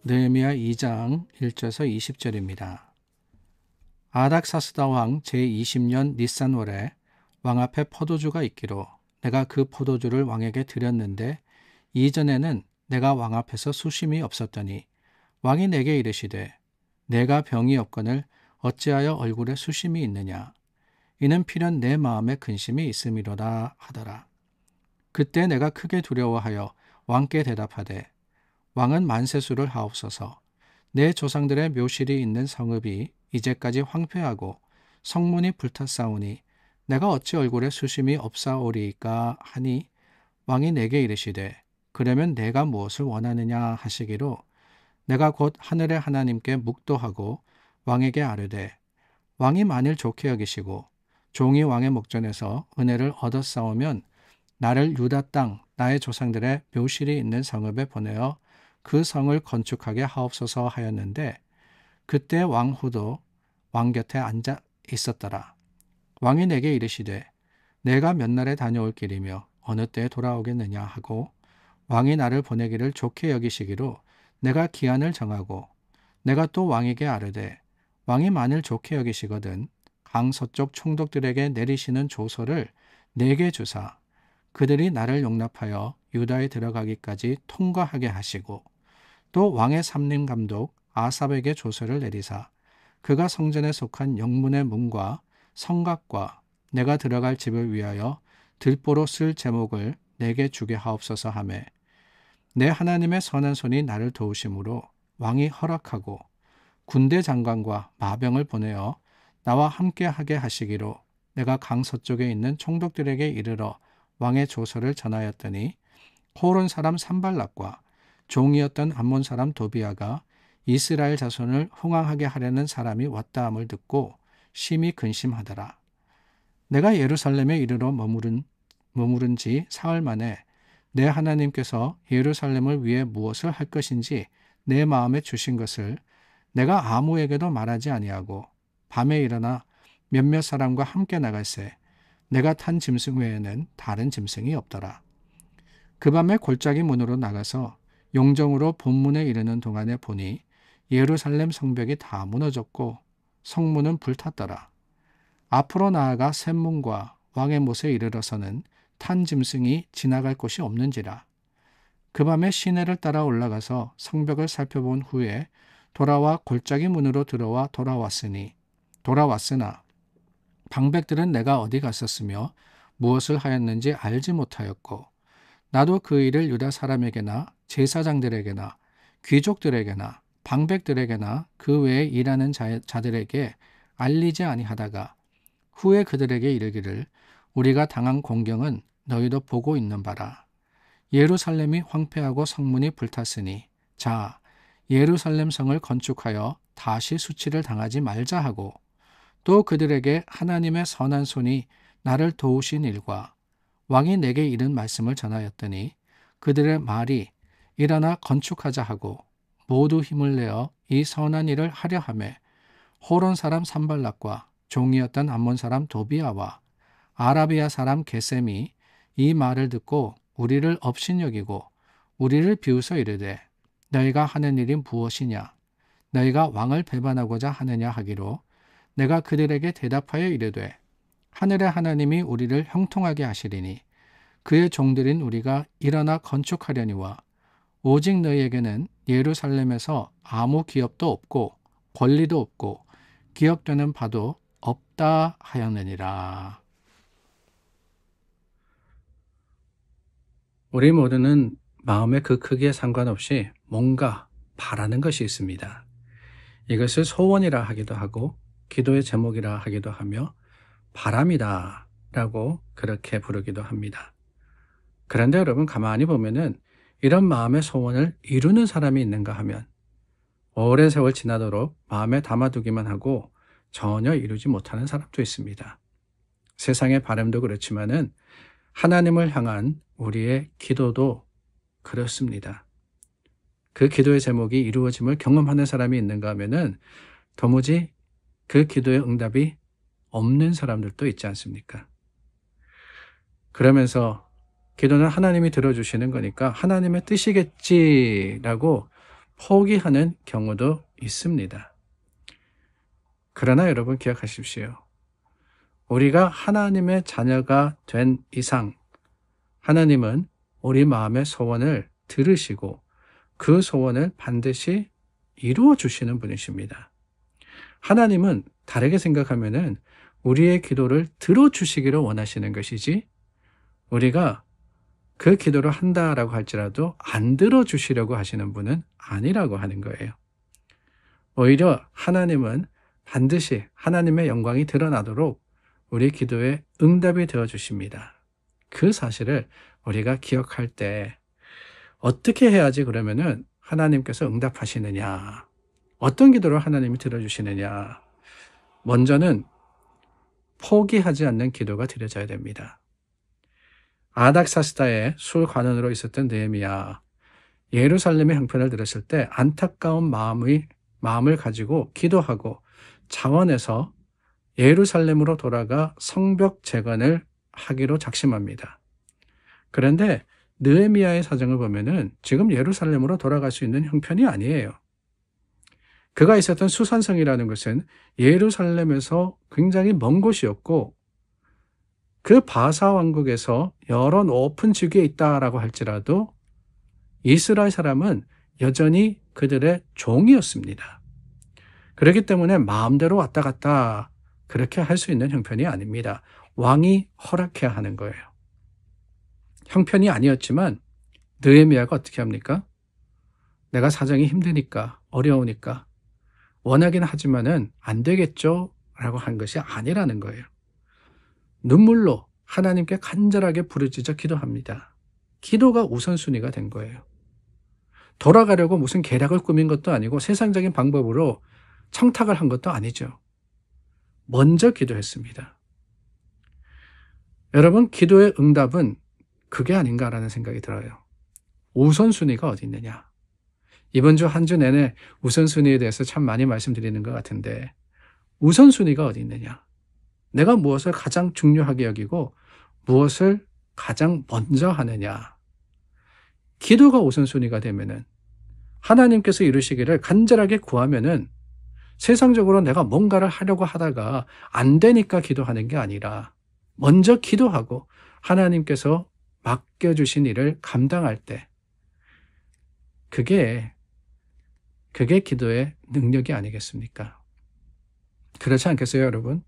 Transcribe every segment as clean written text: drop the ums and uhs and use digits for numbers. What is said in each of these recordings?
느헤미야 2장 1절에서 20절입니다. 아닥사스다 왕 제20년 니산월에 왕 앞에 포도주가 있기로 내가 그 포도주를 왕에게 드렸는데 이전에는 내가 왕 앞에서 수심이 없었더니 왕이 내게 이르시되 내가 병이 없거늘 어찌하여 얼굴에 수심이 있느냐 이는 필연 내 마음에 근심이 있음이로다 하더라. 그때 내가 크게 두려워하여 왕께 대답하되 왕은 만세수를 하옵소서. 내 조상들의 묘실이 있는 성읍이 이제까지 황폐하고 성문이 불탔사오니 내가 어찌 얼굴에 수심이 없사오리이까 하니 왕이 내게 이르시되 그러면 내가 무엇을 원하느냐 하시기로 내가 곧 하늘의 하나님께 묵도하고 왕에게 아뢰되 왕이 만일 좋게 여기시고 종이 왕의 목전에서 은혜를 얻었사오면 나를 유다 땅 나의 조상들의 묘실이 있는 성읍에 보내어 그 성을 건축하게 하옵소서 하였는데 그때 왕후도 왕 곁에 앉아 있었더라. 왕이 내게 이르시되 내가 몇 날에 다녀올 길이며 어느 때에 돌아오겠느냐 하고 왕이 나를 보내기를 좋게 여기시기로 내가 기한을 정하고 내가 또 왕에게 아뢰되 왕이 만일 좋게 여기시거든 강 서쪽 총독들에게 내리시는 조서를 내게 주사 그들이 나를 용납하여 유다에 들어가기까지 통과하게 하시고 또 왕의 삼림 감독 아삽에게 조서를 내리사 그가 성전에 속한 영문의 문과 성곽과 내가 들어갈 집을 위하여 들보로 쓸 제목을 내게 주게 하옵소서 하매 내 하나님의 선한 손이 나를 도우심으로 왕이 허락하고 군대 장관과 마병을 보내어 나와 함께 하게 하시기로 내가 강 서쪽에 있는 총독들에게 이르러 왕의 조서를 전하였더니 호론 사람 산발락과 종이었던 암몬 사람 도비아가 이스라엘 자손을 흥황하게 하려는 사람이 왔다함을 듣고 심히 근심하더라. 내가 예루살렘에 이르러 머무른 지 사흘 만에 내 하나님께서 예루살렘을 위해 무엇을 할 것인지 내 마음에 주신 것을 내가 아무에게도 말하지 아니하고 밤에 일어나 몇몇 사람과 함께 나갈새 내가 탄 짐승 외에는 다른 짐승이 없더라. 그 밤에 골짜기 문으로 나가서 용정으로 본문에 이르는 동안에 보니 예루살렘 성벽이 다 무너졌고 성문은 불탔더라. 앞으로 나아가 샘문과 왕의 못에 이르러서는 탄 짐승이 지나갈 곳이 없는지라. 그 밤에 시내를 따라 올라가서 성벽을 살펴본 후에 돌아와 골짜기 문으로 들어와 돌아왔으나 방백들은 내가 어디 갔었으며 무엇을 하였는지 알지 못하였고 나도 그 일을 유다 사람에게나 제사장들에게나 귀족들에게나 방백들에게나 그 외에 일하는 자들에게 알리지 아니하다가 후에 그들에게 이르기를 우리가 당한 공경은 너희도 보고 있는 바라. 예루살렘이 황폐하고 성문이 불탔으니 자 예루살렘 성을 건축하여 다시 수치를 당하지 말자 하고 또 그들에게 하나님의 선한 손이 나를 도우신 일과 왕이 내게 이른 말씀을 전하였더니 그들의 말이 일어나 건축하자 하고 모두 힘을 내어 이 선한 일을 하려 하매 호론 사람 산발락과 종이었던 암몬 사람 도비아와 아라비아 사람 게셈이 이 말을 듣고 우리를 업신여기고 우리를 비웃어 이르되 너희가 하는 일이 무엇이냐 너희가 왕을 배반하고자 하느냐 하기로 내가 그들에게 대답하여 이르되 하늘의 하나님이 우리를 형통하게 하시리니 그의 종들인 우리가 일어나 건축하려니와 오직 너희에게는 예루살렘에서 아무 기업도 없고 권리도 없고 기억되는 바도 없다 하였느니라. 우리 모두는 마음의 그 크기에 상관없이 뭔가 바라는 것이 있습니다. 이것을 소원이라 하기도 하고 기도의 제목이라 하기도 하며 바람이다 라고 그렇게 부르기도 합니다. 그런데 여러분 가만히 보면은 이런 마음의 소원을 이루는 사람이 있는가 하면 오랜 세월 지나도록 마음에 담아두기만 하고 전혀 이루지 못하는 사람도 있습니다. 세상의 바람도 그렇지만은 하나님을 향한 우리의 기도도 그렇습니다. 그 기도의 제목이 이루어짐을 경험하는 사람이 있는가 하면은 도무지 그 기도의 응답이 없는 사람들도 있지 않습니까? 그러면서 기도는 하나님이 들어주시는 거니까 하나님의 뜻이겠지라고 포기하는 경우도 있습니다. 그러나 여러분 기억하십시오. 우리가 하나님의 자녀가 된 이상 하나님은 우리 마음의 소원을 들으시고 그 소원을 반드시 이루어 주시는 분이십니다. 하나님은 다르게 생각하면은 우리의 기도를 들어주시기를 원하시는 것이지 우리가 그 기도를 한다라고 할지라도 안 들어주시려고 하시는 분은 아니라고 하는 거예요. 오히려 하나님은 반드시 하나님의 영광이 드러나도록 우리 기도에 응답이 되어 주십니다. 그 사실을 우리가 기억할 때 어떻게 해야지 그러면은 하나님께서 응답하시느냐, 어떤 기도를 하나님이 들어주시느냐, 먼저는 포기하지 않는 기도가 드려져야 됩니다. 아닥사스다의 술 관원으로 있었던 느헤미야, 예루살렘의 형편을 들었을 때 안타까운 마음을 가지고 기도하고 자원해서 예루살렘으로 돌아가 성벽 재건을 하기로 작심합니다. 그런데 느헤미야의 사정을 보면은 지금 예루살렘으로 돌아갈 수 있는 형편이 아니에요. 그가 있었던 수산성이라는 것은 예루살렘에서 굉장히 먼 곳이었고 그 바사 왕국에서 여러 높은 직위에 있다라고 할지라도 이스라엘 사람은 여전히 그들의 종이었습니다. 그렇기 때문에 마음대로 왔다 갔다 그렇게 할 수 있는 형편이 아닙니다. 왕이 허락해야 하는 거예요. 형편이 아니었지만 느헤미야가 어떻게 합니까? 내가 사정이 힘드니까, 어려우니까 원하긴 하지만은 안 되겠죠? 라고 한 것이 아니라는 거예요. 눈물로 하나님께 간절하게 부르짖어 기도합니다. 기도가 우선순위가 된 거예요. 돌아가려고 무슨 계략을 꾸민 것도 아니고 세상적인 방법으로 청탁을 한 것도 아니죠. 먼저 기도했습니다. 여러분, 기도의 응답은 그게 아닌가라는 생각이 들어요. 우선순위가 어디 있느냐. 이번 주 한 주 내내 우선순위에 대해서 참 많이 말씀드리는 것 같은데 우선순위가 어디 있느냐. 내가 무엇을 가장 중요하게 여기고 무엇을 가장 먼저 하느냐. 기도가 우선순위가 되면은 하나님께서 이루시기를 간절하게 구하면은 세상적으로 내가 뭔가를 하려고 하다가 안 되니까 기도하는 게 아니라 먼저 기도하고 하나님께서 맡겨주신 일을 감당할 때 그게 기도의 능력이 아니겠습니까? 그렇지 않겠어요, 여러분?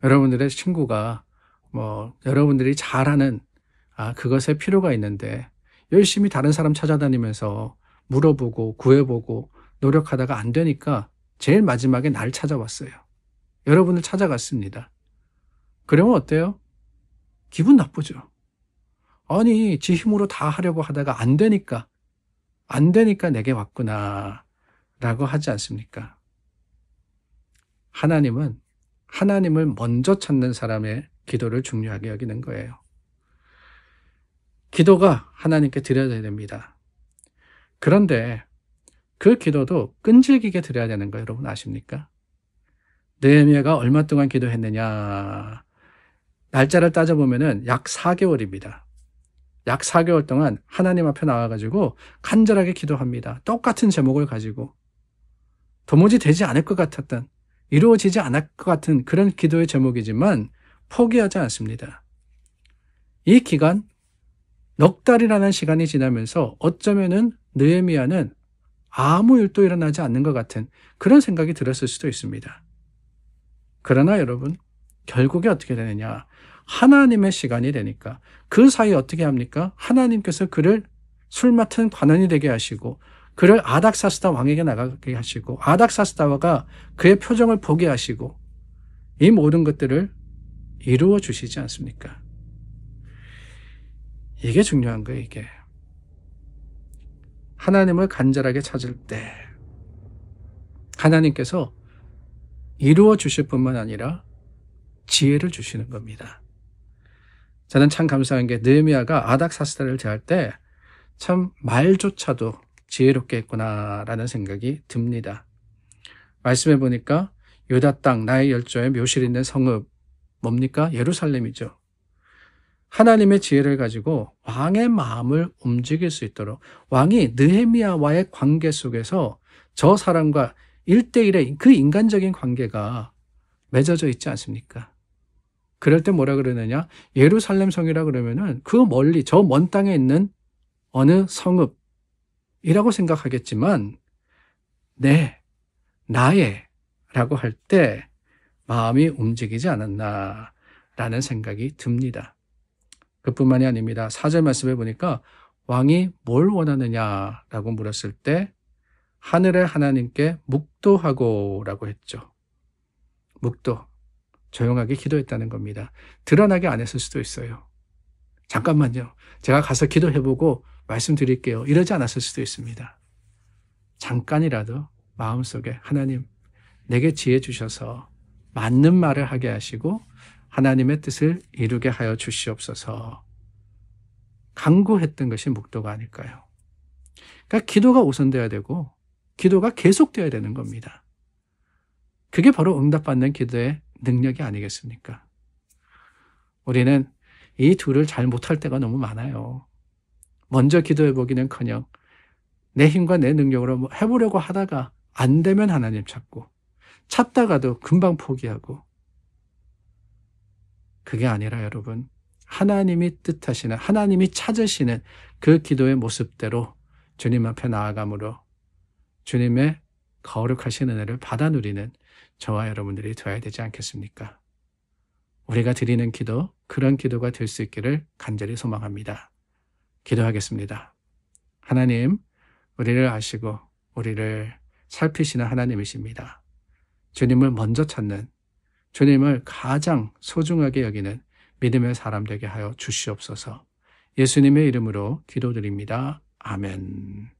여러분들의 친구가 여러분들이 잘하는 그것에 필요가 있는데 열심히 다른 사람 찾아다니면서 물어보고 구해보고 노력하다가 안 되니까 제일 마지막에 날 찾아왔어요. 여러분을 찾아갔습니다. 그러면 어때요? 기분 나쁘죠. 아니, 지 힘으로 다 하려고 하다가 안 되니까 내게 왔구나 라고 하지 않습니까? 하나님은 하나님을 먼저 찾는 사람의 기도를 중요하게 여기는 거예요. 기도가 하나님께 드려야 됩니다. 그런데 그 기도도 끈질기게 드려야 되는 거 여러분 아십니까? 느헤미야가 얼마 동안 기도했느냐. 날짜를 따져보면은 약 4개월입니다. 약 4개월 동안 하나님 앞에 나와가지고 간절하게 기도합니다. 똑같은 제목을 가지고 도무지 되지 않을 것 같았던, 이루어지지 않을 것 같은 그런 기도의 제목이지만 포기하지 않습니다. 이 기간 넉 달이라는 시간이 지나면서 어쩌면은 느헤미야는 아무 일도 일어나지 않는 것 같은 그런 생각이 들었을 수도 있습니다. 그러나 여러분, 결국에 어떻게 되느냐. 하나님의 시간이 되니까 그 사이 어떻게 합니까? 하나님께서 그를 술 맡은 관원이 되게 하시고 그를 아닥사스다 왕에게 나가게 하시고 아닥사스다가 그의 표정을 보게 하시고 이 모든 것들을 이루어 주시지 않습니까? 이게 중요한 거예요, 이게. 하나님을 간절하게 찾을 때 하나님께서 이루어 주실 뿐만 아니라 지혜를 주시는 겁니다. 저는 참 감사한 게 느헤미야가 아닥사스다를 대할 때 참 말조차도 지혜롭게 했구나라는 생각이 듭니다. 말씀해 보니까 유다 땅 나의 열조의 묘실 있는 성읍 뭡니까? 예루살렘이죠. 하나님의 지혜를 가지고 왕의 마음을 움직일 수 있도록 왕이 느헤미야와의 관계 속에서 저 사람과 1대1의 그 인간적인 관계가 맺어져 있지 않습니까? 그럴 때 뭐라 그러느냐? 예루살렘 성이라 그러면은 그 멀리 저 먼 땅에 있는 어느 성읍이라고 생각하겠지만 네, 나의 라고 할 때 마음이 움직이지 않았나라는 생각이 듭니다. 그뿐만이 아닙니다. 4절 말씀에 보니까 왕이 뭘 원하느냐라고 물었을 때 하늘의 하나님께 묵도하고 라고 했죠. 묵도, 조용하게 기도했다는 겁니다. 드러나게 안 했을 수도 있어요. 잠깐만요. 제가 가서 기도해보고 말씀드릴게요. 이러지 않았을 수도 있습니다. 잠깐이라도 마음속에 하나님, 내게 지혜 주셔서 맞는 말을 하게 하시고 하나님의 뜻을 이루게 하여 주시옵소서. 간구했던 것이 묵도가 아닐까요? 그러니까 기도가 우선되어야 되고 기도가 계속되어야 되는 겁니다. 그게 바로 응답받는 기도의 능력이 아니겠습니까? 우리는 이 둘을 잘 못할 때가 너무 많아요. 먼저 기도해보기는커녕 내 힘과 내 능력으로 해보려고 하다가 안 되면 하나님 찾고 찾다가도 금방 포기하고 그게 아니라 여러분 하나님이 뜻하시는 하나님이 찾으시는 그 기도의 모습대로 주님 앞에 나아감으로 주님의 거룩하신 은혜를 받아 누리는 저와 여러분들이 되어야 되지 않겠습니까? 우리가 드리는 기도, 그런 기도가 될 수 있기를 간절히 소망합니다. 기도하겠습니다. 하나님, 우리를 아시고 우리를 살피시는 하나님이십니다. 주님을 먼저 찾는, 주님을 가장 소중하게 여기는 믿음의 사람 되게 하여 주시옵소서. 예수님의 이름으로 기도드립니다. 아멘.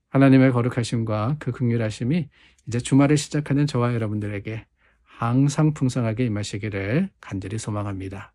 하나님의 거룩하심과 그 긍휼하심이 이제 주말을 시작하는 저와 여러분들에게 항상 풍성하게 임하시기를 간절히 소망합니다.